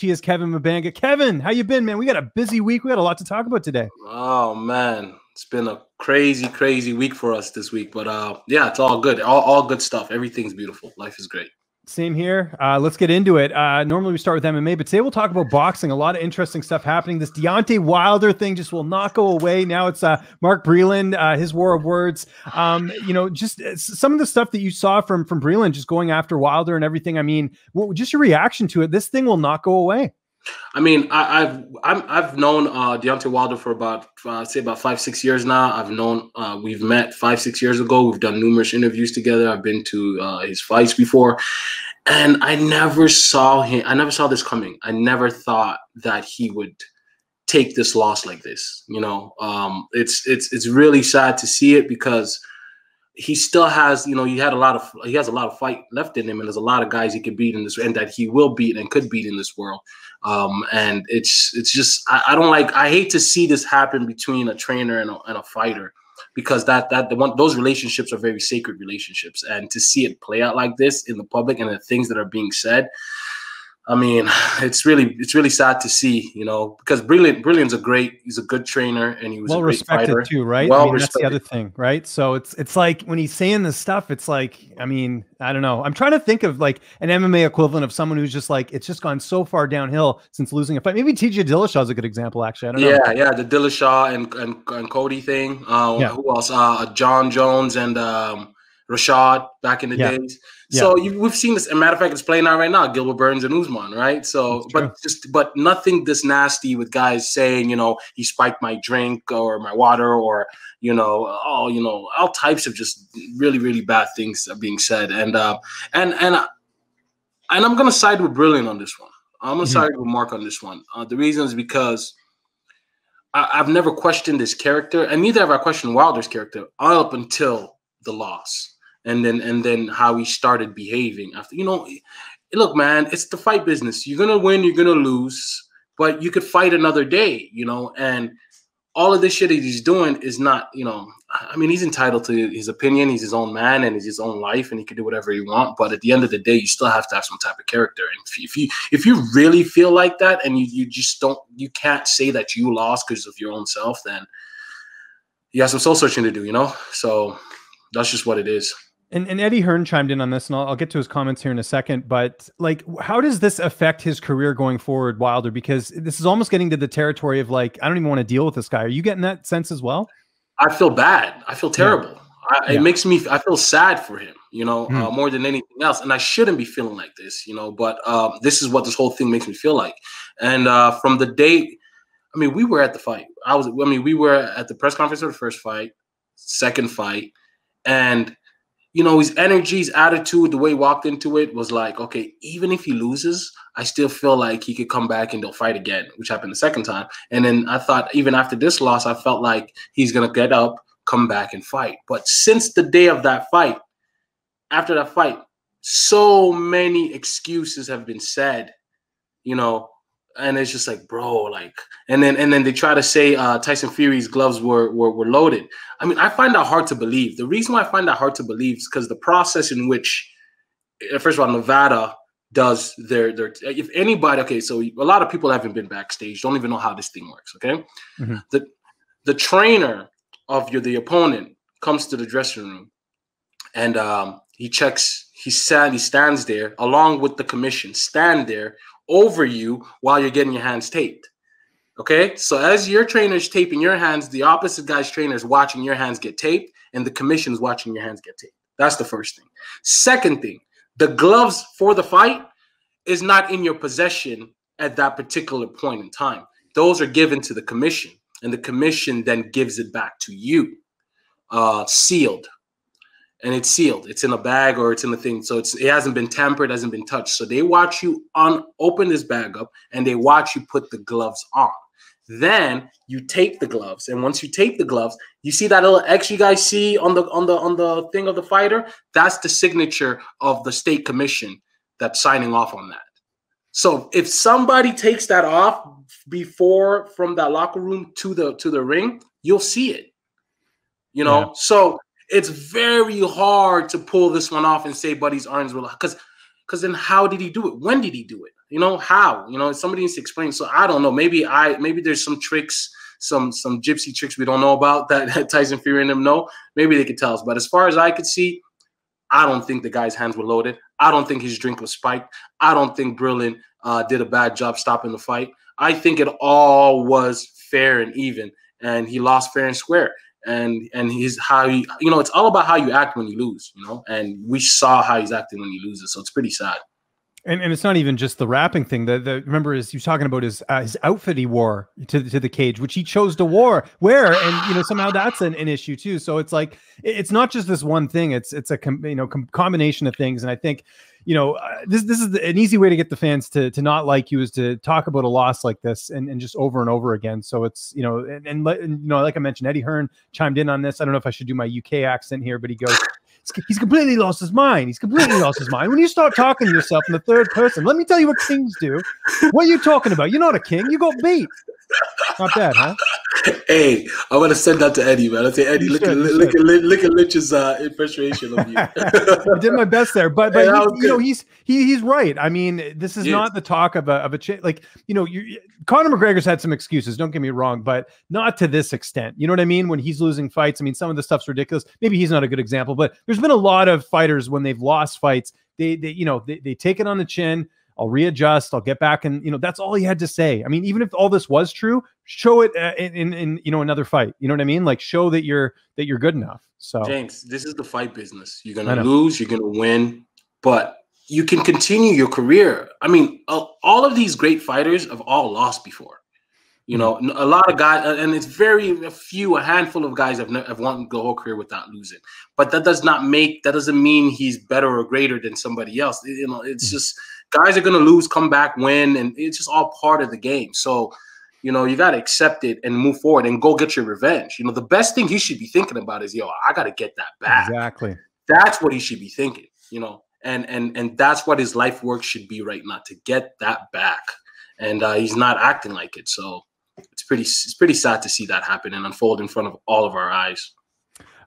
coach. He is Kevin Mabanga. Kevin, how you been, man? We got a busy week. We got a lot to talk about today. Oh man, it's been a crazy week for us this week. But yeah, it's all good. All good stuff. Everything's beautiful. Life is great. Same here. Let's get into it. Normally we start with MMA, but today we'll talk about boxing. A lot of interesting stuff happening. This Deontay Wilder thing just will not go away. Now it's Mark Breland, his war of words. Just some of the stuff that you saw from Breland just going after Wilder and everything. I mean, just your reaction to it. This thing will not go away. I mean, I've known Deontay Wilder for about 5-6 years now. I've known we've met 5-6 years ago. We've done numerous interviews together. I've been to his fights before, and I never saw this coming. I never thought that he would take this loss like this. It's really sad to see it because he still has, he has a lot of fight left in him, and there's a lot of guys he could beat in this, and that he will beat and could beat in this world. And it's just I hate to see this happen between a trainer and a fighter, because those relationships are very sacred relationships, and to see it play out like this in the public and the things that are being said, I mean, it's really sad to see, because Breland's he's a good trainer, and he was well a great respected fighter too, right? Well I mean, respected. that's the other thing, right? So it's like when he's saying this stuff, it's like, I mean, I don't know. I'm trying to think of like an MMA equivalent of someone who's just like, it's just gone so far downhill since losing a fight. Maybe TJ Dillashaw is a good example, actually. I don't know. Yeah, the Dillashaw and Cody thing. Who else? John Jones and Rashad back in the days. So we've seen this. As a matter of fact, it's playing out right now. Gilbert Burns and Usman, right? So, but nothing this nasty with guys saying, he spiked my drink or my water, or all types of just really bad things are being said. And I'm gonna side with Breland on this one. I'm gonna side with Mark on this one. The reason is because I've never questioned his character, and neither have I questioned Wilder's character up until the loss. And then how he started behaving after, look, man, it's the fight business. You're gonna win, you're gonna lose, but you could fight another day, and all of this shit that he's doing is not, I mean, he's entitled to his opinion. He's his own man, and it's his own life, and he can do whatever he wants. But at the end of the day, you still have to have some type of character. And if you really feel like that, and you can't say that you lost because of your own self, then you have some soul searching to do, So that's just what it is. And Eddie Hearn chimed in on this, and I'll get to his comments here in a second. But like, how does this affect his career going forward, Wilder? Because this is almost getting to the territory of like, I don't even want to deal with this guy. Are you getting that sense as well? I feel bad. I feel terrible. It makes me. I feel sad for him. More than anything else. And I shouldn't be feeling like this. But this is what this whole thing makes me feel like. And from the day, I mean, we were at the fight. We were at the press conference for the first fight, second fight, and. His energy, his attitude, the way he walked into it was like, okay, even if he loses, I still feel like he could come back and they'll fight again, which happened the second time. And then I thought, even after this loss, I felt like he's going to get up, come back and fight. But since the day of that fight, after that fight, so many excuses have been said, and it's just like, bro, like, and then they try to say Tyson Fury's gloves were loaded. I mean, I find that hard to believe. The reason why I find that hard to believe is because the process in which, first of all, Nevada does their if anybody, okay, so a lot of people haven't been backstage, don't even know how this thing works, okay? The trainer of the opponent comes to the dressing room, and he checks, he stands there along with the commission, stand there over you while you're getting your hands taped. Okay, so as your trainer's taping your hands, the opposite guy's trainer is watching your hands get taped, and the commission is watching your hands get taped. That's the first thing. Second thing, the gloves for the fight is not in your possession at that particular point in time. Those are given to the commission, and the commission then gives it back to you, sealed. And it's sealed. It's in a bag or it's in a thing. So it hasn't been tampered, hasn't been touched. So they watch you open this bag up, and they watch you put the gloves on. Then you tape the gloves. And once you tape the gloves, you see that little X you guys see on the thing of the fighter? That's the signature of the state commission that's signing off on that. So if somebody takes that off before from that locker room to the ring, you'll see it. So it's very hard to pull this one off and say Buddy's arms were, because then how did he do it? When did he do it? You know, how? You know, somebody needs to explain. So I don't know. Maybe there's some tricks, some gypsy tricks we don't know about that Tyson Fury and them know. Maybe they could tell us. But as far as I could see, I don't think the guy's hands were loaded. I don't think his drink was spiked. I don't think Breland did a bad job stopping the fight. I think it all was fair and even, and he lost fair and square. And he's how you know, it's all about how you act when you lose, you know. And we saw how he's acting when he loses, so it's pretty sad. And it's not even just the rapping thing. Remember, he was talking about his outfit he wore to the cage, which he chose to wear, and you know, somehow that's an issue too. So it's like, it's not just this one thing. It's a combination of things. And I think, you know, this is an easy way to get the fans to not like you, is to talk about a loss like this and just over and over again. So it's, you know, and you know, like I mentioned, Eddie Hearn chimed in on this. I don't know if I should do my UK accent here, but he goes, he's completely lost his mind. He's completely lost his mind. When you start talking to yourself in the third person, let me tell you what kings do. What are you talking about? You're not a king. You got beat. Not bad, huh? Hey, I want to send that to Eddie, man. I say, Eddie, look at Lynch's impression of you. I did my best there, but hey, you know, he's right. I mean, this is not the talk of a like, you know, Conor McGregor's had some excuses. Don't get me wrong, but not to this extent. You know what I mean? When he's losing fights, I mean, some of the stuff's ridiculous. Maybe he's not a good example, but there's been a lot of fighters when they've lost fights, they take it on the chin. I'll readjust. I'll get back, and you know, that's all he had to say. I mean, even if all this was true, show it in you know, another fight. You know what I mean? Like, show that you're good enough. So, James, this is the fight business. You're gonna lose, you're gonna win, but you can continue your career. I mean, all of these great fighters have all lost before. You know, a lot of guys, and it's a handful of guys have won the whole career without losing. But that doesn't mean he's better or greater than somebody else. You know, it's just guys are going to lose, come back, win, and it's just all part of the game. So, you know, you got to accept it and move forward and go get your revenge. You know, the best thing he should be thinking about is, yo, I got to get that back. Exactly. That's what he should be thinking, you know, and that's what his life work should be right now, to get that back. And he's not acting like it. So it's pretty sad to see that happen and unfold in front of all of our eyes.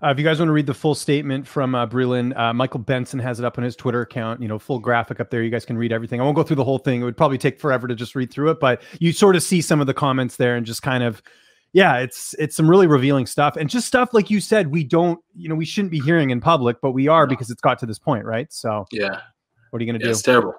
If you guys want to read the full statement from Breland, Michael Benson has it up on his Twitter account, you know, full graphic up there. You guys can read everything. I won't go through the whole thing. It would probably take forever to just read through it, but you sort of see some of the comments there and just kind of, yeah, it's some really revealing stuff, and just stuff like you said, we shouldn't be hearing in public, but we are, because it's got to this point, right? So yeah, what are you going to do? It's terrible.